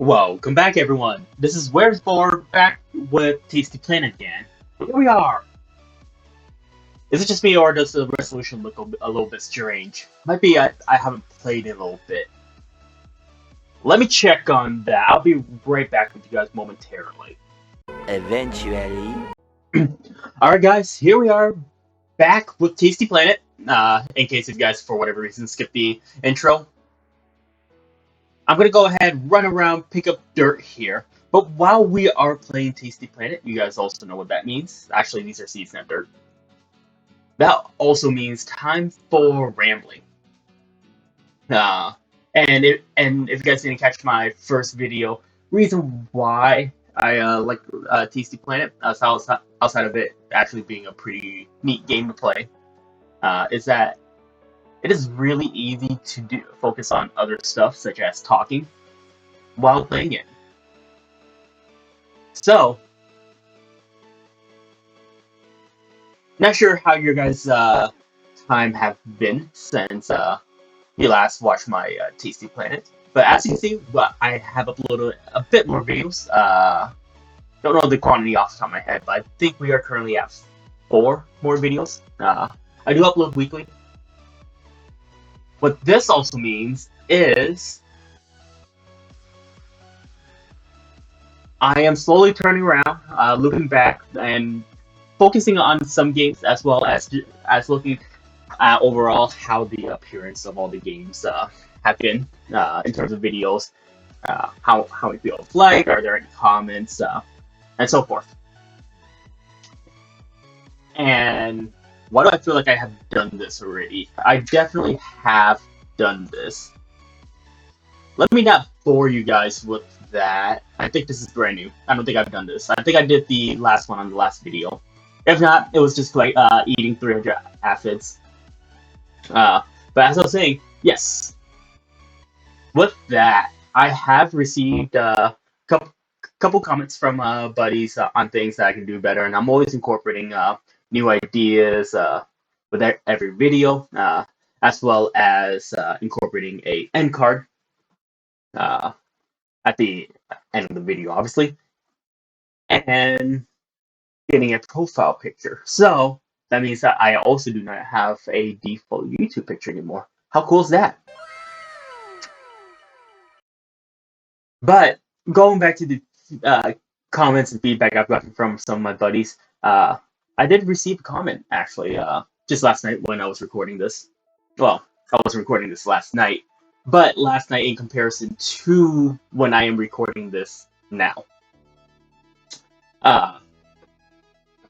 Welcome back, everyone. This is Where's Board back with Tasty Planet again. Here we are. Is it just me, or does the resolution look a little bit strange? Might be I haven't played it a little bit. Let me check on that. I'll be right back with you guys momentarily. Eventually. Alright, guys, here we are back with Tasty Planet. In case if you guys, for whatever reason, skip the intro, I'm gonna go ahead, run around, pick up dirt here. But while we are playing Tasty Planet, you guys also know what that means. Actually, these are seeds, not dirt. That also means time for rambling. Uh, and if you guys didn't catch my first video, reason why I like Tasty Planet, outside of it actually being a pretty neat game to play, is that it is really easy to focus on other stuff such as talking while playing it. So, not sure how your guys' time have been since you last watched my Tasty Planet, but as you can see, I have uploaded a bit more videos. Don't know the quantity off the top of my head, but I think we are currently at 4 more videos. I do upload weekly. What this also means is I am slowly turning around, looking back, and focusing on some games as well as looking at overall how the appearance of all the games have been in terms of videos, how it feels like, are there any comments, and so forth. And why do I feel like I have done this already? I definitely have done this. Let me not bore you guys with that. I think this is brand new. I don't think I've done this. I think I did the last one on the last video. If not, it was just like eating 300 aphids. But as I was saying, yes. With that, I have received a couple comments from buddies on things that I can do better, and I'm always incorporating new ideas with every video, as well as incorporating a end card at the end of the video, obviously, and getting a profile picture. So that means that I also do not have a default YouTube picture anymore. How cool is that? But going back to the comments and feedback I've gotten from some of my buddies, I did receive a comment actually just last night when I was recording this. Well, I was recording this last night, but last night in comparison to when I am recording this now.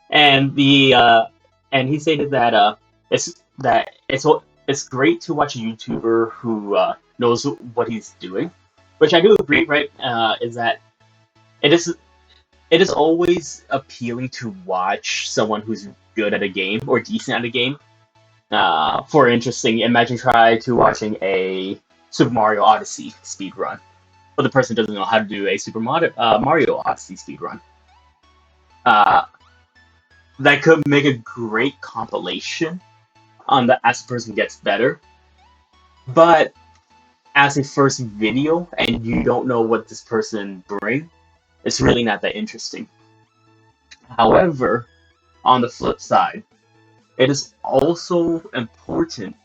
And he stated that it's great to watch a YouTuber who knows what he's doing, which I do agree. Right? Is that it is always appealing to watch someone who's good at a game or decent at a game. For interesting, imagine try to watching a Super Mario Odyssey speedrun, but the person doesn't know how to do a Super Mario Odyssey speedrun. That could make a great compilation on as the person gets better. But as a first video, and you don't know what this person brings, it's really not that interesting. However, on the flip side, it is also important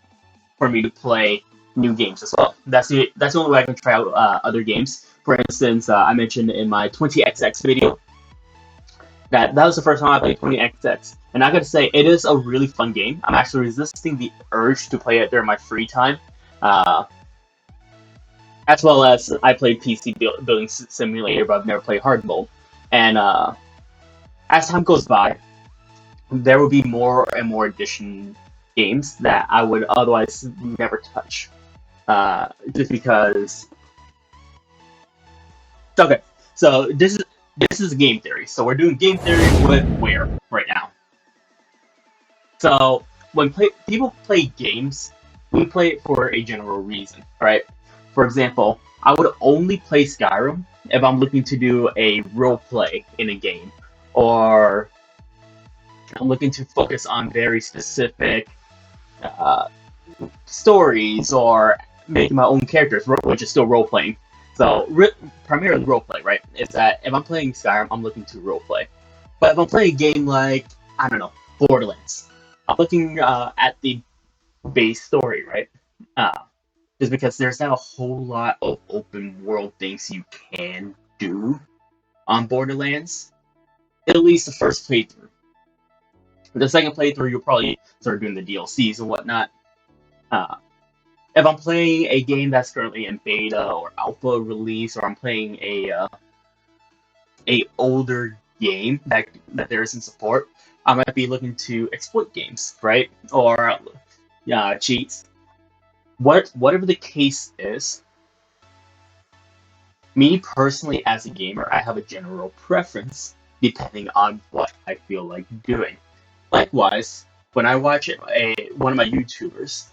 for me to play new games as well. That's the only way I can try out other games. For instance, I mentioned in my 20XX video that was the first time I played 20XX, and I gotta say, it is a really fun game. I'm actually resisting the urge to play it during my free time, as well as I played PC Building Simulator, but I've never played hard mode. And as time goes by, there will be more and more edition games that I would otherwise never touch, just because. Okay, so this is game theory. So we're doing game theory with where right now. So when people play games, we play it for a general reason, right? For example, I would only play Skyrim if I'm looking to do a role play in a game, or I'm looking to focus on very specific stories, or making my own characters, which is still role playing. So primarily roleplay, right? Is that if I'm playing Skyrim, I'm looking to roleplay. But if I'm playing a game like, I don't know, Borderlands, I'm looking at the base story, right? Uh, just because there's not a whole lot of open world things you can do on Borderlands. At least the first playthrough. The second playthrough, you'll probably start doing the DLCs and whatnot. Uh, if I'm playing a game that's currently in beta or alpha release, or I'm playing a older game that there isn't support, I might be looking to exploit games, right? Or cheats. Whatever the case is, me personally as a gamer, I have a general preference depending on what I feel like doing. Likewise, when I watch one of my YouTubers,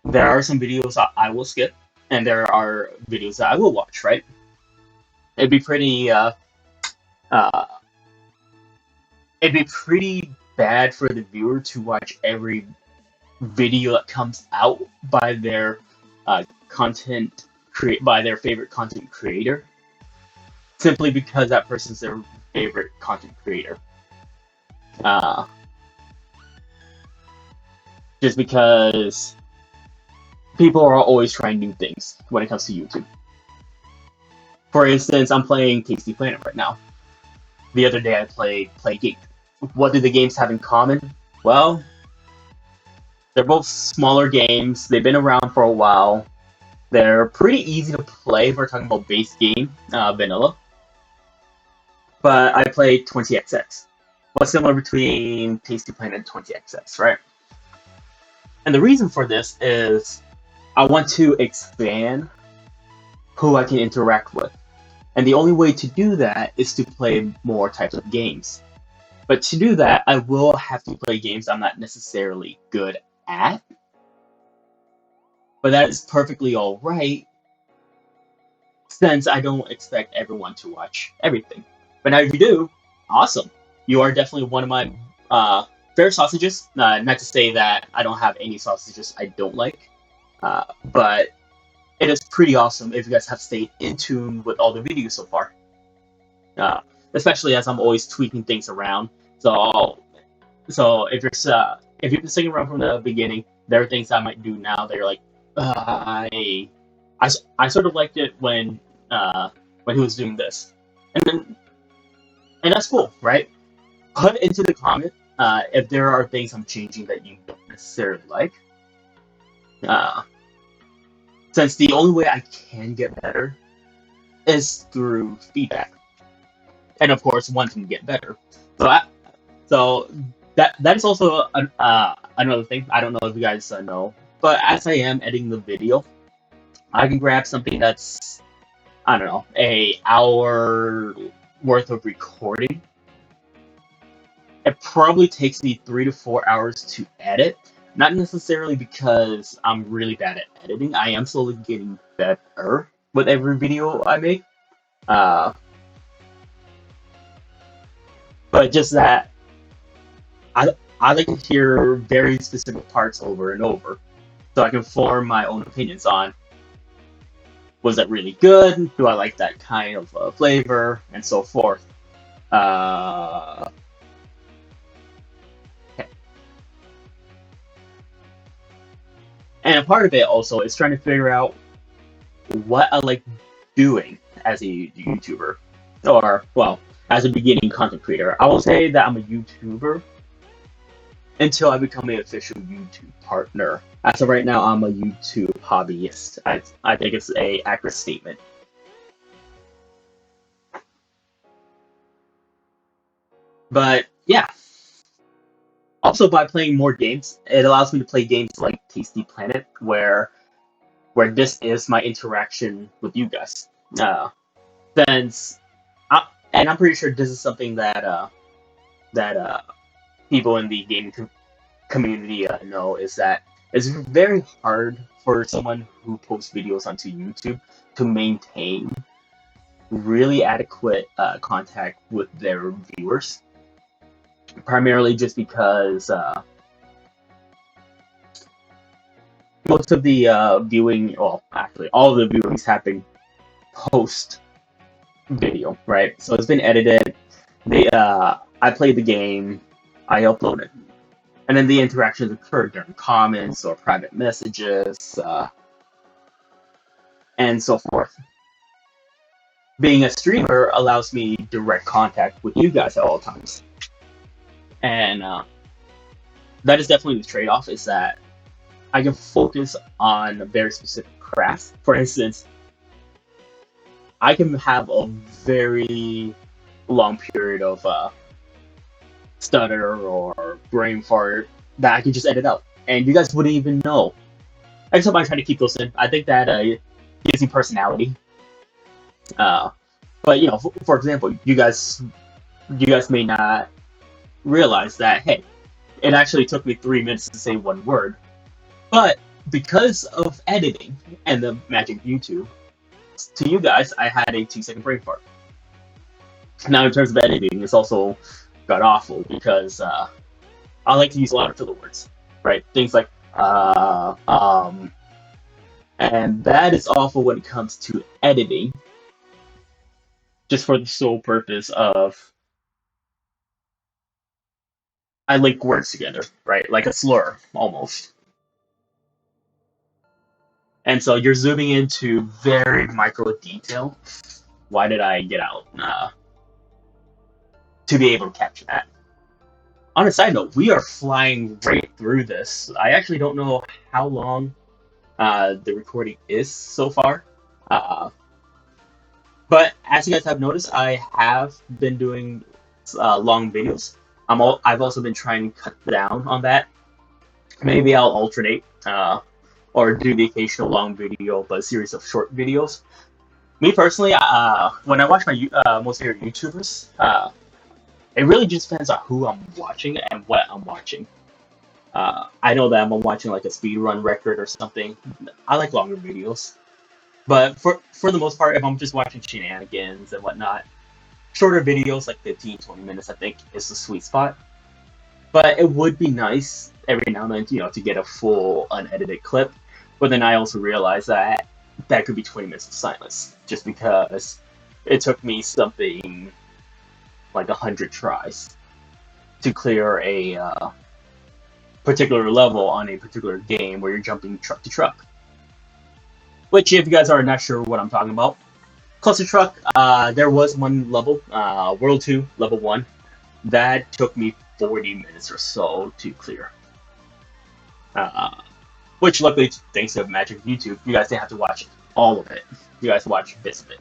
there are some videos that I will skip, and there are videos that I will watch. Right? It'd be pretty uh, it'd be pretty bad for the viewer to watch every video that comes out by their by their favorite content creator, simply because that person's their favorite content creator. Uh, just because people are always trying new things when it comes to YouTube. For instance, I'm playing Tasty Planet right now. The other day I played Playgate. What do the games have in common? Well, they're both smaller games. They've been around for a while. They're pretty easy to play if we're talking about base game, vanilla. But I played 20XX. What's similar between Tasty Planet and 20XX, right? And the reason for this is I want to expand who I can interact with. And the only way to do that is to play more types of games. But to do that, I will have to play games I'm not necessarily good at. But that is perfectly alright, since I don't expect everyone to watch everything. But now if you do, awesome. You are definitely one of my favorite sausages. Not to say that I don't have any sausages I don't like. But it is pretty awesome if you guys have stayed in tune with all the videos so far. Especially as I'm always tweaking things around. So if you've been sticking around from the beginning, there are things I might do now that you're like, I sort of liked it when he was doing this, and that's cool, right? Put into the comment if there are things I'm changing that you don't necessarily like. Since the only way I can get better is through feedback, and of course, one can get better. So that is also another thing. I don't know if you guys know, but as I am editing the video, I can grab something that's, I don't know, an hour worth of recording. It probably takes me 3 to 4 hours to edit. Not necessarily because I'm really bad at editing. I am slowly getting better with every video I make. But just that I like to hear very specific parts over and over, so I can form my own opinions on, was that really good? Do I like that kind of flavor? And so forth. Okay. And a part of it also is trying to figure out what I like doing as a YouTuber. Or, well, as a beginning content creator. I will say that I'm a YouTuber until I become an official YouTube partner. As of right now, I'm a YouTube hobbyist. I think it's an accurate statement. But yeah. Also, by playing more games, it allows me to play games like Tasty Planet, where this is my interaction with you guys. Since, and I'm pretty sure this is something that people in the gaming community know, is that it's very hard for someone who posts videos onto YouTube to maintain really adequate contact with their viewers. Primarily just because most of the viewing, well, actually, all of the viewings happen post video, right? So it's been edited. I played the game, I uploaded, and then the interactions occurred during comments or private messages, and so forth. Being a streamer allows me direct contact with you guys at all times, and that is definitely the trade-off. Is that I can focus on a very specific craft. For instance, I can have a very long period of stutter or brain fart that I can just edit out, and you guys wouldn't even know. Except I try to keep those in. I think that gives me personality. Uh, but you know, for example, you guys may not realize that hey, it actually took me 3 minutes to say one word, but because of editing and the magic of YouTube, to you guys, I had a 2 second brain fart. Now, in terms of editing, it's also got awful because I like to use a lot of filler words, right? Things like and that is awful when it comes to editing, just for the sole purpose of I link words together, right? Like a slur almost. And so you're zooming into very micro detail. Why did I get out? To be able to capture that. On a side note, we are flying right through this. I actually don't know how long the recording is so far. But as you guys have noticed, I have been doing long videos. I've also been trying to cut down on that. Maybe I'll alternate or do the occasional long video, but a series of short videos. Me personally, when I watch my most favorite YouTubers, it really just depends on who I'm watching and what I'm watching. I know that I'm watching like a speedrun record or something. I like longer videos. But for the most part, if I'm just watching shenanigans and whatnot, shorter videos like 15, 20 minutes, I think is the sweet spot. But it would be nice every now and then, to get a full unedited clip. But then I also realize that that could be 20 minutes of silence, just because it took me something like 100 tries to clear a particular level on a particular game where you're jumping truck to truck. Which, if you guys are not sure what I'm talking about, Cluster Truck, there was one level, World 2, Level 1, that took me 40 minutes or so to clear. Which, luckily, thanks to magic of YouTube, you guys didn't have to watch all of it. You guys watch bits of it.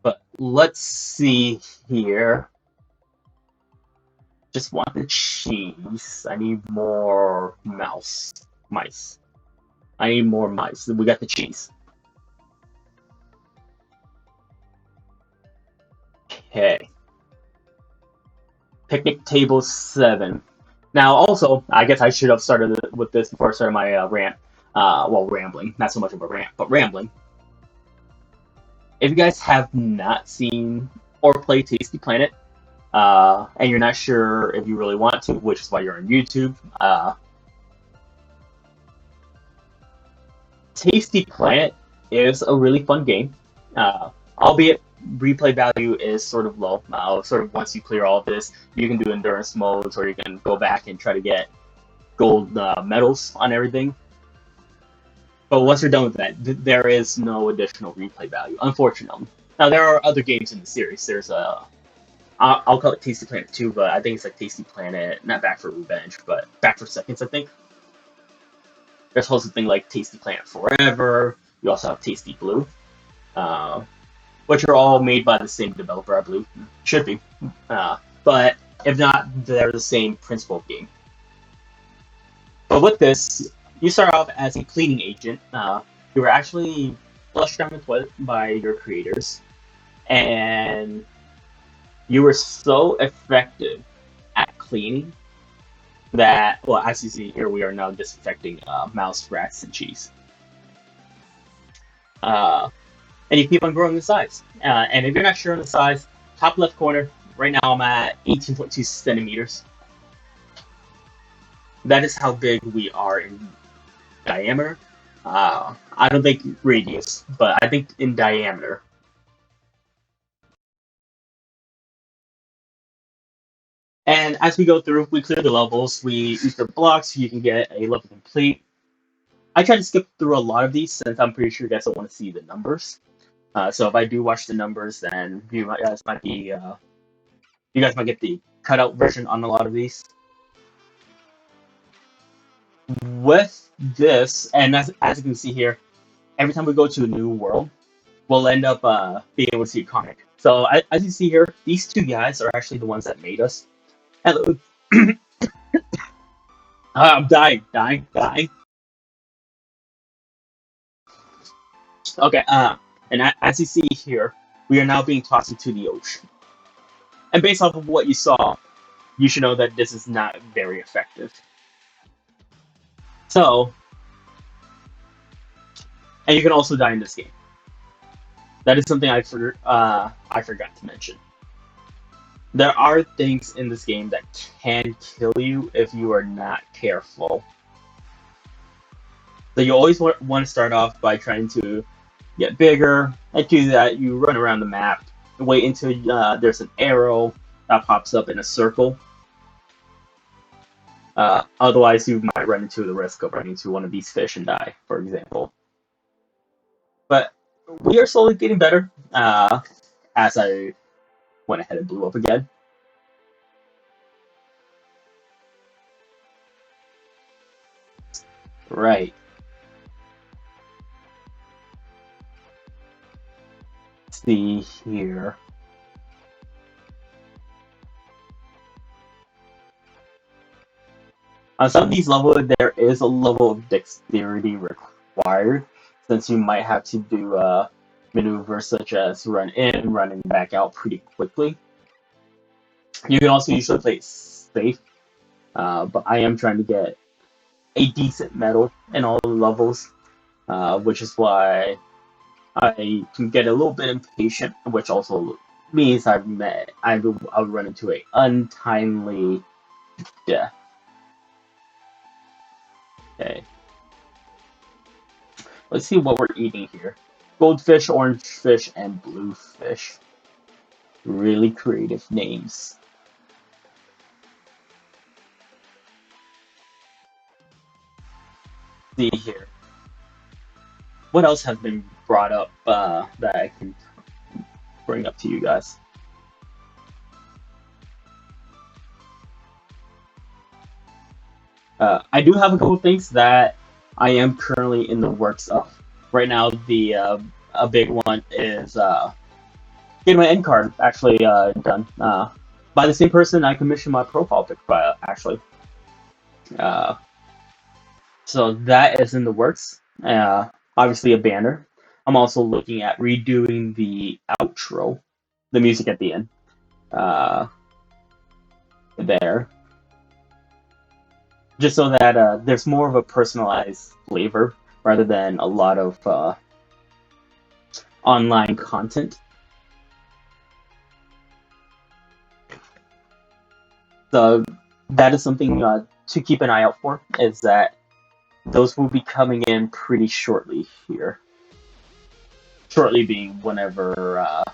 But let's see here. Just want the cheese. I need more mice. I need more mice. We got the cheese. Okay. Picnic table 7. Now, also, I guess I should have started with this before I started my rant. Rambling. Not so much of a rant, but rambling. If you guys have not seen or played Tasty Planet, and you're not sure if you really want to, which is why you're on YouTube, Tasty Planet is a really fun game, albeit replay value is sort of low. Sort of once you clear all of this, you can do endurance modes, or you can go back and try to get gold medals on everything. But once you're done with that, there is no additional replay value, unfortunately. Now, there are other games in the series. There's I'll call it Tasty Planet 2, but I think it's like Tasty Planet, not Back for Revenge, but Back for Seconds, I think. There's also things like Tasty Planet Forever. You also have Tasty Blue, which are all made by the same developer, I believe. Should be. But if not, they're the same principle of game. But with this, you start off as a cleaning agent. You were actually flushed down the toilet by your creators, and you were so effective at cleaning that, well, as you see here, we are now disinfecting mouse, rats, and cheese. And you keep on growing the size. And if you're not sure on the size, top left corner, right now I'm at 18.2 centimeters. That is how big we are in diameter. I don't think radius, but I think in diameter. And as we go through, we clear the levels. We use the blocks. So you can get a level complete. I try to skip through a lot of these since I'm pretty sure you guys don't want to see the numbers. So if I do watch the numbers, then you guys might get the cutout version on a lot of these. With this, and as you can see here, every time we go to a new world, we'll end up being able to see a comic. So as you see here, these two guys are actually the ones that made us. Hello. I'm dying. Okay, and as you see here, we are now being tossed into the ocean. And based off of what you saw, you should know that this is not very effective. So, and you can also die in this game. That is something I forgot to mention. There are things in this game that can kill you if you are not careful. So you always want to start off by trying to get bigger. And to do that, you run around the map, wait until there's an arrow that pops up in a circle. Otherwise, you might run into the risk of running into one of these fish and die, for example. But we are slowly getting better as I went ahead and blew up again. Right. See here. On some of these levels, there is a level of dexterity required, since you might have to do maneuvers such as run in, running back out pretty quickly. You can also usually play it safe, but I am trying to get a decent medal in all the levels, which is why I can get a little bit impatient, which also means I'll run into a untimely death. Okay. Let's see what we're eating here. Goldfish, orange fish, and blue fish. Really creative names. See here. What else has been brought up that I can bring up to you guys? I do have a couple things that I am currently in the works of. Right now, the a big one is getting my end card actually done by the same person I commissioned my profile pic by, actually. Uh, so that is in the works. Obviously, a banner. I'm also looking at redoing the outro, the music at the end. Uh, there, just so that there's more of a personalized flavor rather than a lot of online content. So that is something to keep an eye out for. Is that those will be coming in pretty shortly here. Shortly being whenever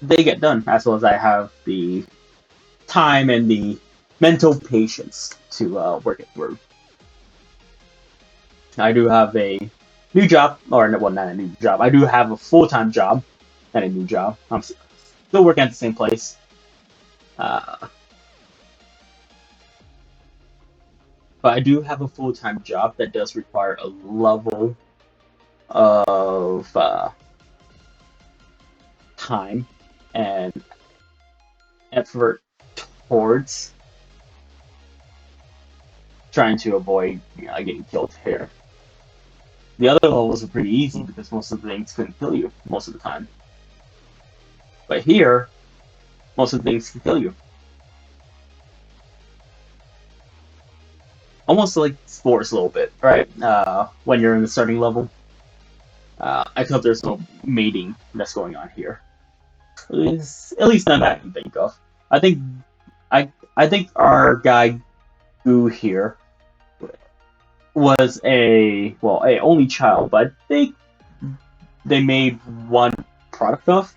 they get done, as well as I have the time and the mental patience to work it through. I do have a new job, or well, not a new job. I do have a full-time job and a new job. I'm still working at the same place. Uh, but I do have a full-time job that does require a level of time and effort towards trying to avoid getting killed here. The other levels are pretty easy because most of the things couldn't kill you most of the time. But here, most of the things can kill you. Almost like sports a little bit, right? When you're in the starting level. Except there's no mating that's going on here. At least none that I can think of. I think I think our guy Goo here was a only child, but they made one product of.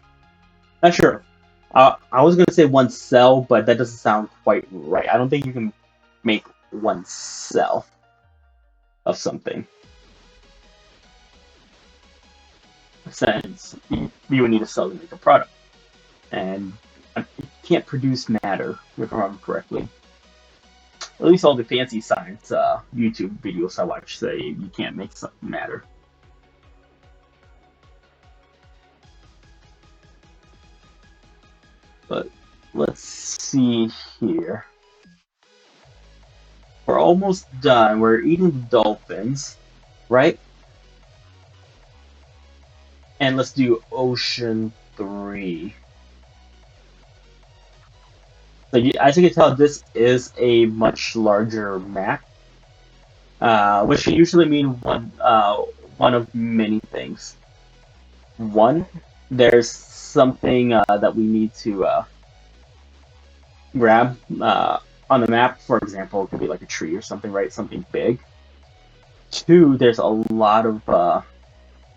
Not sure. I was gonna say one cell, but that doesn't sound quite right. I don't think you can make one cell of something, since you would need a cell to make a product, and it can't produce matter, if I remember correctly. At least all the fancy science YouTube videos I watch say you can't make something matter. But let's see here. We're almost done. We're eating the dolphins, right? And let's do Ocean 3. So as you can tell, this is a much larger map, which can usually mean one of many things. One, there's something that we need to grab on the map. For example, it could be like a tree or something, right? Something big. Two, there's a lot of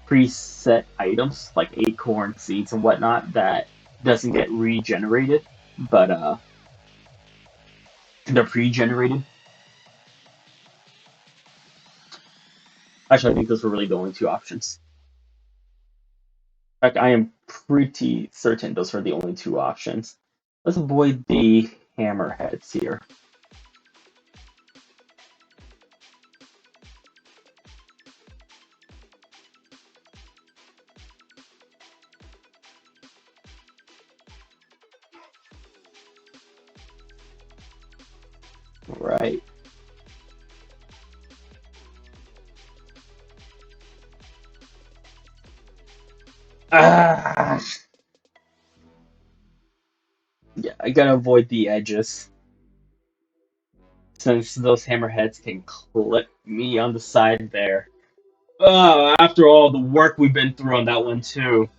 preset items like acorn seeds and whatnot that doesn't get regenerated, but they're pre-generated. Actually, I think those were really the only two options. In fact, I am pretty certain those are the only two options. Let's avoid the hammerheads here. Right. Ah! Yeah, I gotta avoid the edges, since those hammerheads can clip me on the side there. Oh, after all the work we've been through on that one too.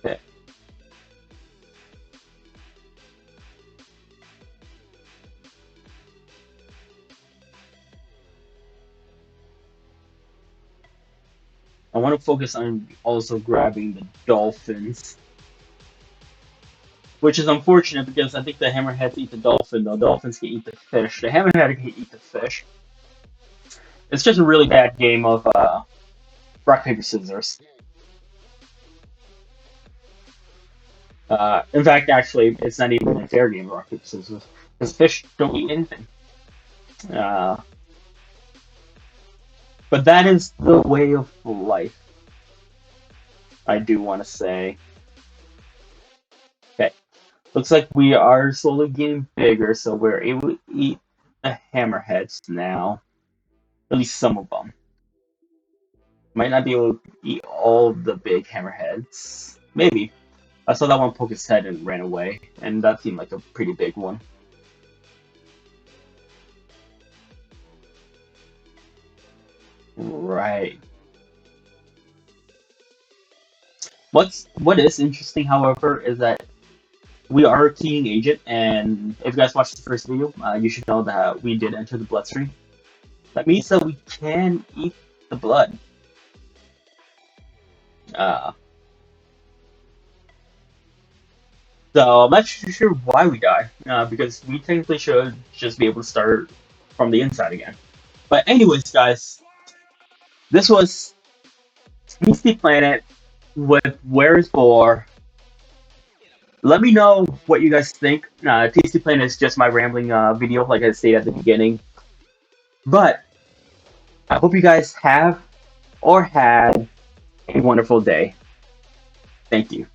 Okay. I want to focus on also grabbing the dolphins, which is unfortunate because I think the hammerheads eat the dolphin, the dolphins can eat the fish. The hammerhead can eat the fish. It's just a really bad game of rock paper scissors. In fact, actually, it's not even a fair game of rock paper scissors because fish don't eat anything. Uh, but that is the way of life, I do want to say. Okay, looks like we are slowly getting bigger, so we're able to eat the hammerheads now. At least some of them. Might not be able to eat all the big hammerheads. Maybe. I saw that one poke its head and ran away, and that seemed like a pretty big one. Right. What is interesting, however, is that we are a keying agent, and if you guys watched the first video, you should know that we did enter the bloodstream. That means that we can eat the blood. Uh, so I'm not sure why we die, because we technically should just be able to start from the inside again. But anyways, guys, this was Tasty Planet with Where is Boar. Let me know what you guys think. Tasty Planet is just my rambling video, like I stated at the beginning. But I hope you guys have or had a wonderful day. Thank you.